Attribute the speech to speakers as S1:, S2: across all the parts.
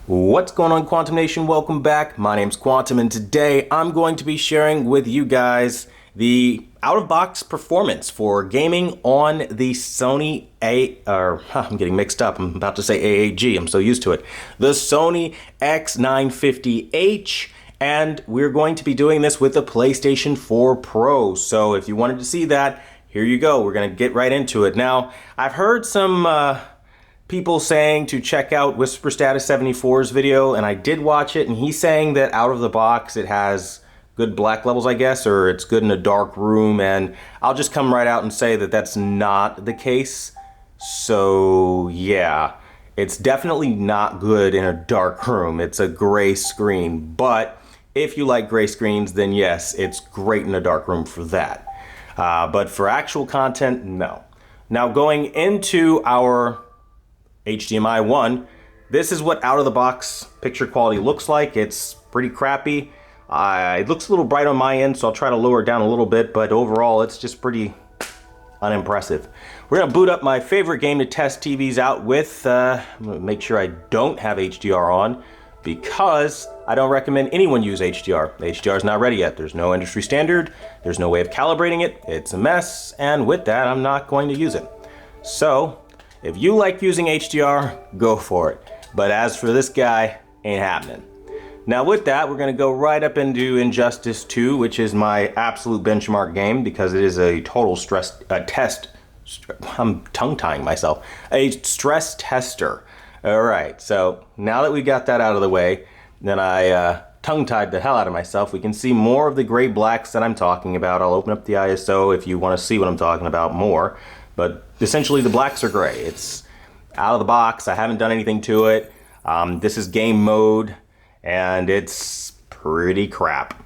S1: What's going on, Quantum Nation? Welcome back. My name's Quantum, and today I'm going to be sharing with you guys the out-of-box performance for gaming on the Sony I'm getting mixed up. I'm about to say AAG. I'm so used to it. The Sony X950H, and we're going to be doing this with the PlayStation 4 Pro. So if you wanted to see that, here you go. We're going to get right into it. Now, I've heard some people saying to check out Whisper Status 74's video, and I did watch it, and he's saying that out of the box it has good black levels, I guess, or it's good in a dark room, and I'll just come right out and say that that's not the case. So yeah, it's definitely not good in a dark room. It's a gray screen, but if you like gray screens, then yes, it's great in a dark room for that. But for actual content, no. Now, going into our HDMI 1, this is what out of the box picture quality looks like. It's pretty crappy. It looks a little bright on my end, so I'll try to lower it down a little bit, but overall it's just pretty unimpressive. We're gonna boot up my favorite game to test TVs out with. I'm gonna make sure I don't have HDR on, because I don't recommend anyone use HDR. HDR is not ready yet. There's no industry standard. There's no way of calibrating it. It's a mess, and with that, I'm not going to use it. So if you like using HDR, go for it. But as for this guy, ain't happening. Now with that, we're gonna go right up into Injustice 2, which is my absolute benchmark game because it is a total I'm tongue-tying myself. A stress tester. All right, so now that we got that out of the way, then I tongue-tied the hell out of myself. We can see more of the gray blacks that I'm talking about. I'll open up the ISO if you wanna see what I'm talking about more. But essentially the blacks are gray. It's out of the box. I haven't done anything to it. This is game mode, and it's pretty crap.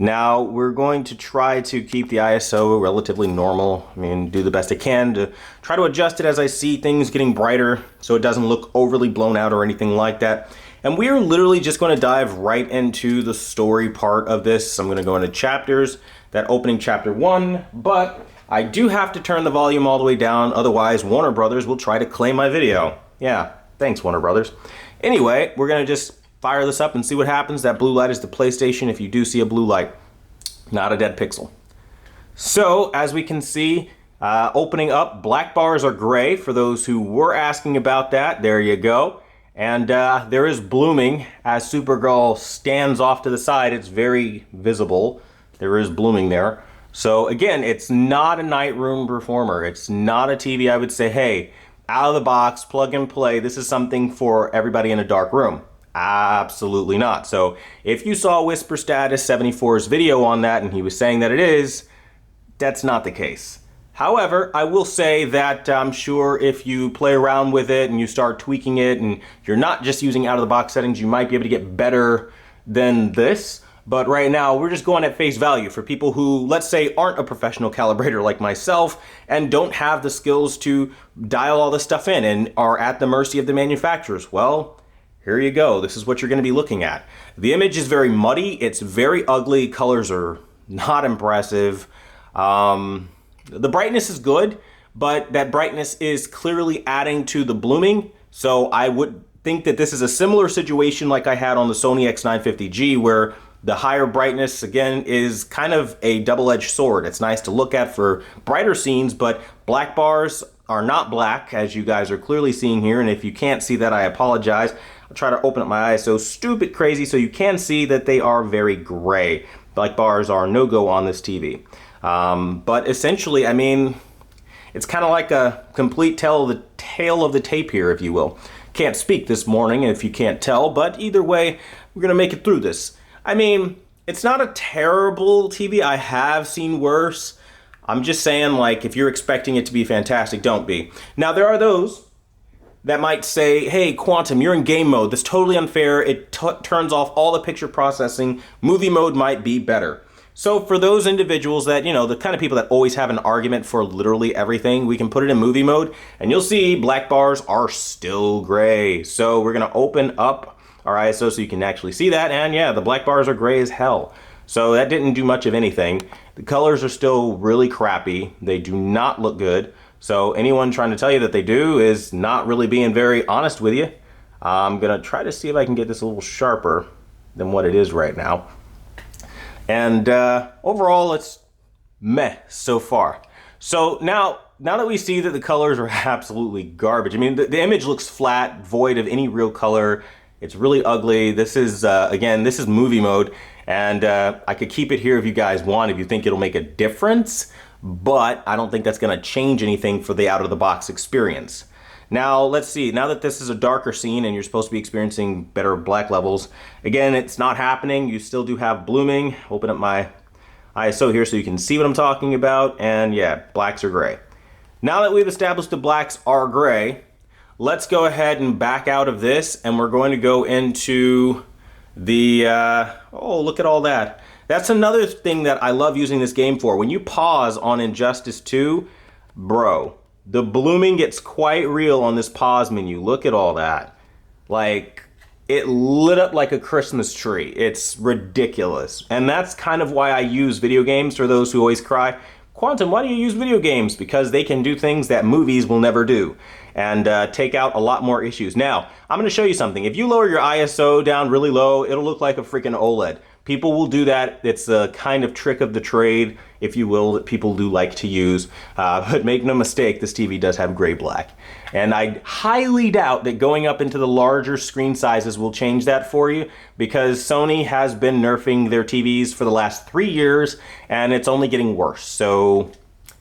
S1: Now we're going to try to keep the ISO relatively normal. I mean, do the best I can to try to adjust it as I see things getting brighter so it doesn't look overly blown out or anything like that. And we are literally just going to dive right into the story part of this. I'm going to go into chapters, that opening chapter 1, but I do have to turn the volume all the way down, otherwise Warner Brothers will try to claim my video. Yeah, thanks Warner Brothers. Anyway, we're gonna just fire this up and see what happens. That blue light is the PlayStation if you do see a blue light, not a dead pixel. So, as we can see, opening up, black bars are gray for those who were asking about that. There you go. And there is blooming as Supergirl stands off to the side. It's very visible. There is blooming there. So again, it's not a night room performer. It's not a TV I would say, hey, out of the box, plug and play. This is something for everybody in a dark room. Absolutely not. So if you saw Whisper Status 74's video on that and he was saying that it is, that's not the case. However, I will say that I'm sure if you play around with it and you start tweaking it and you're not just using out of the box settings, you might be able to get better than this. But right now, we're just going at face value for people who, let's say, aren't a professional calibrator like myself and don't have the skills to dial all this stuff in and are at the mercy of the manufacturers. Well, here you go. This is what you're going to be looking at. The image is very muddy. It's very ugly. Colors are not impressive. The brightness is good, but that brightness is clearly adding to the blooming. So I would think that this is a similar situation like I had on the Sony X950H, where the higher brightness, again, is kind of a double-edged sword. It's nice to look at for brighter scenes, but black bars are not black, as you guys are clearly seeing here. And if you can't see that, I apologize. I'll try to open up my ISO stupid crazy so you can see that they are very gray. Black bars are no-go on this TV. But essentially, I mean, it's kind of like a complete tale of the tape here, if you will. Can't speak this morning if you can't tell, but either way, we're going to make it through this. I mean, it's not a terrible TV. I have seen worse. I'm just saying, like, if you're expecting it to be fantastic, don't be. Now, there are those that might say, hey, Quantum, you're in game mode. That's totally unfair. It turns off all the picture processing. Movie mode might be better. So for those individuals that, you know, the kind of people that always have an argument for literally everything, we can put it in movie mode, and you'll see black bars are still gray. So we're going to open up our ISO so you can actually see that, and yeah, the black bars are gray as hell. So that didn't do much of anything. The colors are still really crappy. They do not look good. So anyone trying to tell you that they do is not really being very honest with you. I'm gonna try to see if I can get this a little sharper than what it is right now. And overall, it's meh so far. So now that we see that the colors are absolutely garbage, I mean, the image looks flat, void of any real color. It's really ugly. This is, again, this is movie mode, and I could keep it here if you guys want, if you think it'll make a difference, but I don't think that's gonna change anything for the out-of-the-box experience. Now, let's see, now that this is a darker scene and you're supposed to be experiencing better black levels, again, it's not happening. You still do have blooming. Open up my ISO here so you can see what I'm talking about, and yeah, blacks are gray. Now that we've established the blacks are gray, let's go ahead and back out of this, and we're going to go into the, oh, look at all that. That's another thing that I love using this game for. When you pause on Injustice 2, bro, the blooming gets quite real on this pause menu. Look at all that. Like, it lit up like a Christmas tree. It's ridiculous. And that's kind of why I use video games, for those who always cry, Quantum, why do you use video games? Because they can do things that movies will never do, and take out a lot more issues. Now, I'm gonna show you something. If you lower your ISO down really low, it'll look like a freaking OLED. People will do that. It's a kind of trick of the trade, if you will, that people do like to use. But make no mistake, this TV does have gray black. And I highly doubt that going up into the larger screen sizes will change that for you, because Sony has been nerfing their TVs for the last 3 years, and it's only getting worse. So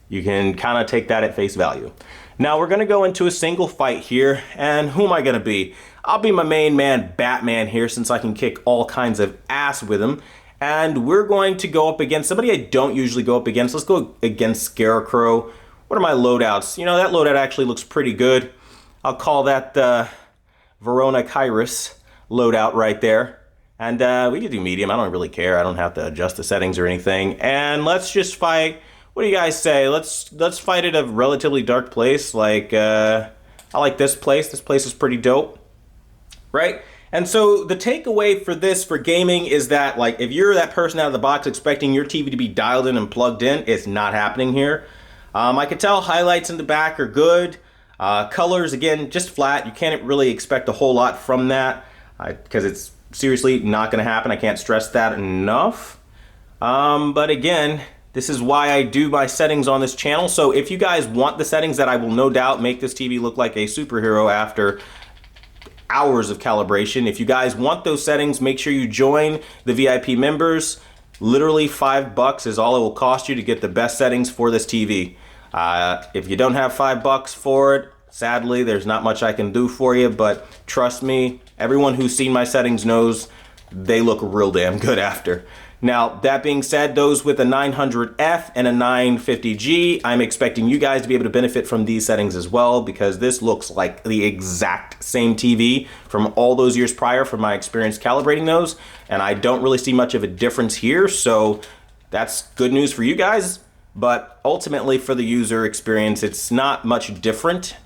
S1: you can kind of take that at face value. Now we're gonna go into a single fight here, and who am I gonna be? I'll be my main man, Batman, here, since I can kick all kinds of ass with him. And we're going to go up against somebody I don't usually go up against. Let's go against Scarecrow. What are my loadouts? You know, that loadout actually looks pretty good. I'll call that the Verona Kairos loadout right there. And we can do medium. I don't really care. I don't have to adjust the settings or anything. And let's just fight. What do you guys say? Let's fight at a relatively dark place. Like, I like this place. This place is pretty dope. Right? And so the takeaway for this, for gaming, is that, like, if you're that person out of the box expecting your TV to be dialed in and plugged in, it's not happening here. I can tell highlights in the back are good. Colors, again, just flat. You can't really expect a whole lot from that, because it's seriously not going to happen. I can't stress that enough. But again, this is why I do my settings on this channel. So if you guys want the settings that I will no doubt make this TV look like a superhero after hours of calibration, if you guys want those settings, make sure you join the VIP members. Literally $5 is all it will cost you to get the best settings for this TV. If you don't have $5 for it, sadly, there's not much I can do for you, but trust me, everyone who's seen my settings knows they look real damn good after. Now, that being said, those with a 900F and a 950G, I'm expecting you guys to be able to benefit from these settings as well, because this looks like the exact same TV from all those years prior from my experience calibrating those, and I don't really see much of a difference here, so that's good news for you guys, but ultimately for the user experience, it's not much different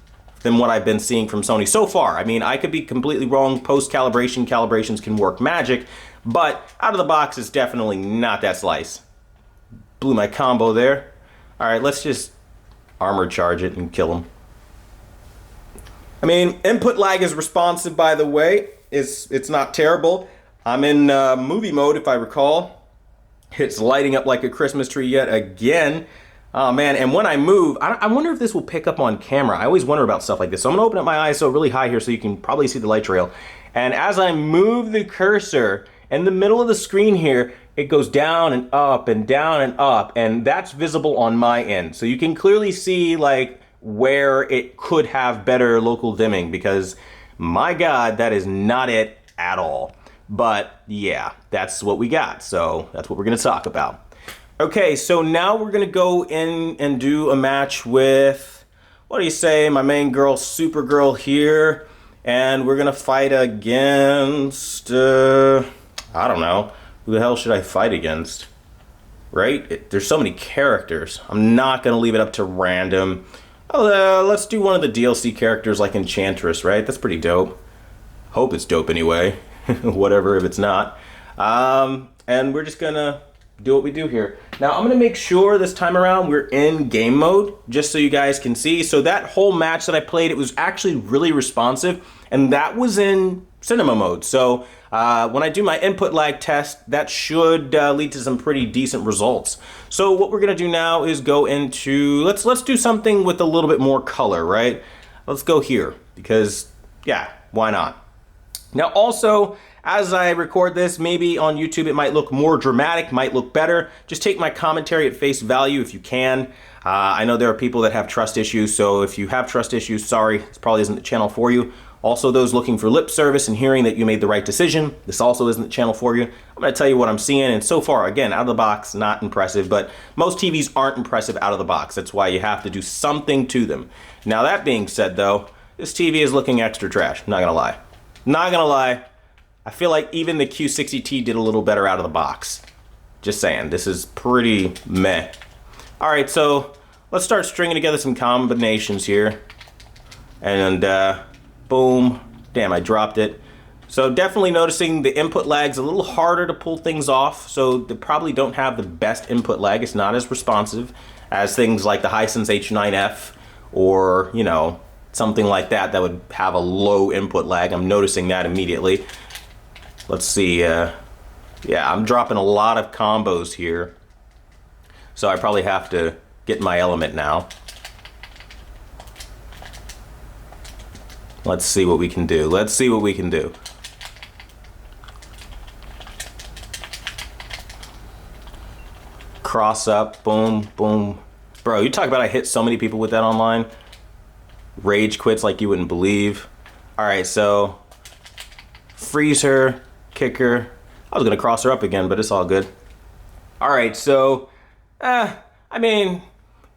S1: than what I've been seeing from Sony so far. I mean, I could be completely wrong. Post-calibration, calibrations can work magic, but out of the box, it's definitely not that slice. Blew my combo there. All right, let's just armor charge it and kill him. I mean, input lag is responsive, by the way. It's not terrible. I'm in movie mode, if I recall. It's lighting up like a Christmas tree yet again. Oh man, and when I move, I wonder if this will pick up on camera. I always wonder about stuff like this. So I'm gonna open up my ISO really high here so you can probably see the light trail. And as I move the cursor in the middle of the screen here, it goes down and up and down and up, and that's visible on my end. So you can clearly see like where it could have better local dimming, because my God, that is not it at all. But yeah, that's what we got. So that's what we're gonna talk about. Okay, so now we're gonna go in and do a match with, what do you say, my main girl, Supergirl here. And we're gonna fight against, I don't know, who the hell should I fight against? Right? There's so many characters. I'm not gonna leave it up to random. Oh, let's do one of the DLC characters like Enchantress, right? That's pretty dope. Hope it's dope anyway. Whatever if it's not. And we're just gonna do what we do here. Now I'm gonna make sure this time around we're in game mode, just so you guys can see. So that whole match that I played, it was actually really responsive, and that was in cinema mode. So when I do my input lag test, that should lead to some pretty decent results. So what we're gonna do now is go into, let's do something with a little bit more color, right? Let's go here, because yeah, why not? Now also, as I record this, maybe on YouTube it might look more dramatic, might look better. Just take my commentary at face value if you can. I know there are people that have trust issues, so if you have trust issues, sorry, this probably isn't the channel for you. Also, those looking for lip service and hearing that you made the right decision, this also isn't the channel for you. I'm gonna tell you what I'm seeing, and so far, again, out of the box, not impressive, but most TVs aren't impressive out of the box. That's why you have to do something to them. Now that being said though, this TV is looking extra trash, not gonna lie. Not gonna lie. I feel like even the Q60T did a little better out of the box. Just saying, this is pretty meh. All right, so let's start stringing together some combinations here. And boom, damn, I dropped it. So definitely noticing the input lag's a little harder to pull things off. So they probably don't have the best input lag. It's not as responsive as things like the Hisense H9F or, you know, something like that that would have a low input lag. I'm noticing that immediately. Let's see, yeah, I'm dropping a lot of combos here. So I probably have to get in my element now. Let's see what we can do. Let's see what we can do. Cross up, boom, boom. Bro, you talk about I hit so many people with that online. Rage quits like you wouldn't believe. All right, so freeze her. Kick her. I was gonna cross her up again, but it's all good. All right, so, I mean,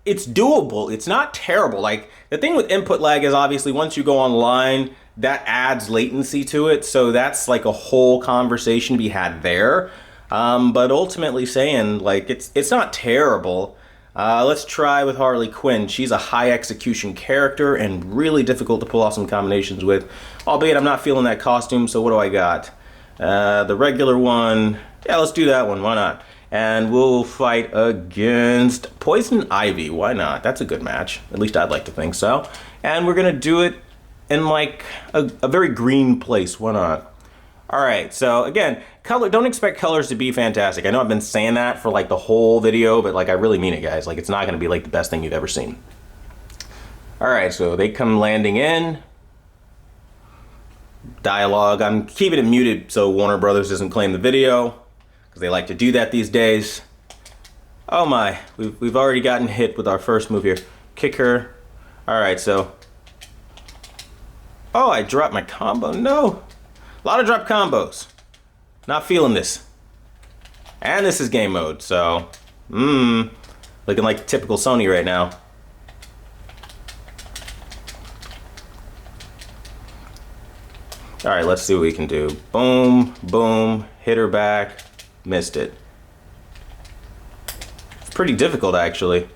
S1: it's doable. It's not terrible. Like, the thing with input lag is obviously once you go online, that adds latency to it. So that's like a whole conversation to be had there. But ultimately saying, like, it's not terrible. Let's try with Harley Quinn. She's a high execution character and really difficult to pull off some combinations with. Albeit I'm not feeling that costume, so what do I got? The regular one, yeah, let's do that one, why not? And we'll fight against Poison Ivy, why not? That's a good match, at least I'd like to think so. And we're gonna do it in like a very green place, why not? All right, so again, color, don't expect colors to be fantastic. I know I've been saying that for like the whole video, but like I really mean it, guys. Like it's not gonna be like the best thing you've ever seen. All right, so they come landing in. Dialogue, I'm keeping it muted so Warner Brothers doesn't claim the video, because they like to do that these days. Oh my, we've already gotten hit with our first move here. Kick her. All right, so. Oh, I dropped my combo, no. A lot of drop combos. Not feeling this. And this is game mode, so, looking like typical Sony right now. All right, let's see what we can do. Boom, boom, hit her back, missed it. It's pretty difficult, actually.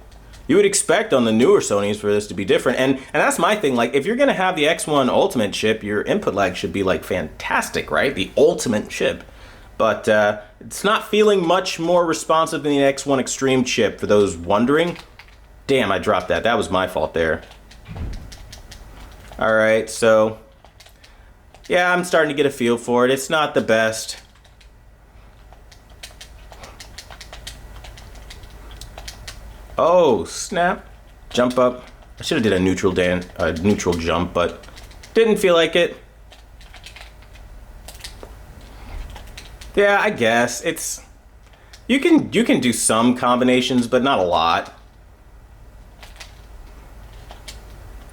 S1: You would expect on the newer Sonys for this to be different, and that's my thing. Like, if you're gonna have the X1 Ultimate chip, your input lag should be like fantastic, right? The ultimate chip. But it's not feeling much more responsive than the X1 Extreme chip, for those wondering. Damn, I dropped that. That was my fault there. All right, so. Yeah, I'm starting to get a feel for it. It's not the best. Oh, snap. Jump up. I should have did a neutral jump, but didn't feel like it. Yeah, I guess it's you can do some combinations, but not a lot.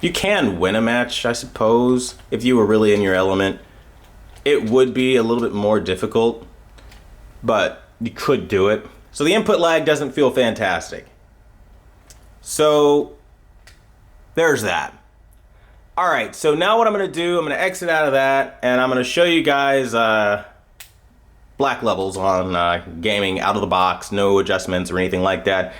S1: You can win a match, I suppose, if you were really in your element. It would be a little bit more difficult, but you could do it. So the input lag doesn't feel fantastic. So there's that. All right, so now what I'm gonna do, I'm gonna exit out of that, and I'm gonna show you guys black levels on gaming out of the box, no adjustments or anything like that.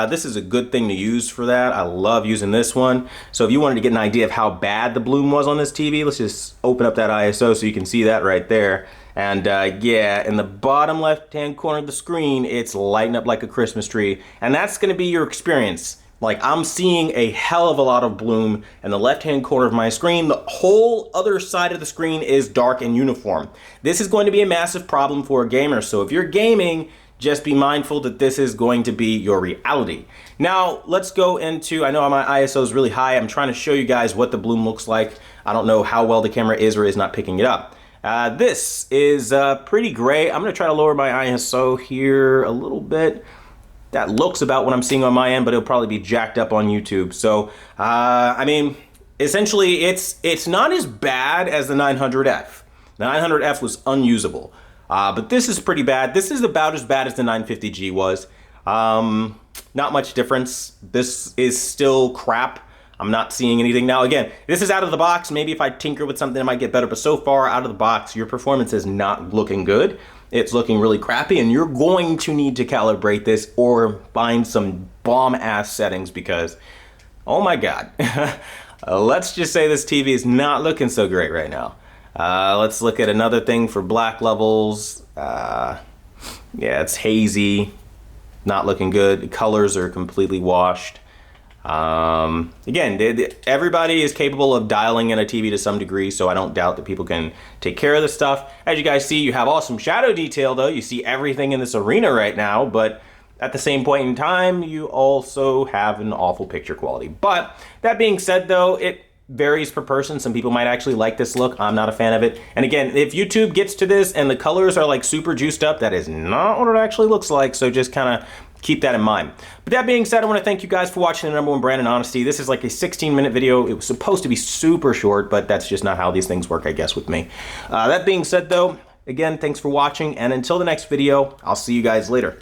S1: This is a good thing to use for that. I love using this one. So if you wanted to get an idea of how bad the bloom was on this TV, let's just open up that ISO so you can see that right there. And yeah, in the bottom left-hand corner of the screen, it's lighting up like a Christmas tree. And that's gonna be your experience. Like, I'm seeing a hell of a lot of bloom in the left-hand corner of my screen. The whole other side of the screen is dark and uniform. This is going to be a massive problem for a gamer. So if you're gaming, just be mindful that this is going to be your reality. Now, let's go into, I know my ISO is really high. I'm trying to show you guys what the bloom looks like. I don't know how well the camera is or is not picking it up. This is pretty gray. I'm gonna try to lower my ISO here a little bit. That looks about what I'm seeing on my end, but it'll probably be jacked up on YouTube. So, I mean, essentially, it's not as bad as the 900F. The 900F was unusable, but this is pretty bad. This is about as bad as the 950G was. Not much difference. This is still crap. I'm not seeing anything. Now, again, this is out of the box. Maybe if I tinker with something, it might get better. But so far, out of the box, your performance is not looking good. It's looking really crappy, and you're going to need to calibrate this or find some bomb-ass settings because, oh my God. Let's just say this TV is not looking so great right now. Let's look at another thing for black levels. Yeah, it's hazy, not looking good. The colors are completely washed. Again, everybody is capable of dialing in a TV to some degree, so I don't doubt that people can take care of this stuff. As you guys see, you have awesome shadow detail though. You see everything in this arena right now, but at the same point in time, you also have an awful picture quality. But that being said though, it varies per person. Some people might actually like this look. I'm not a fan of it. And again, if YouTube gets to this and the colors are like super juiced up, that is not what it actually looks like. So just kind of keep that in mind. But that being said, I want to thank you guys for watching the #1 brand in honesty. This is like a 16-minute video. It was supposed to be super short, but that's just not how these things work, I guess, with me. That being said though, again, thanks for watching. And until the next video, I'll see you guys later.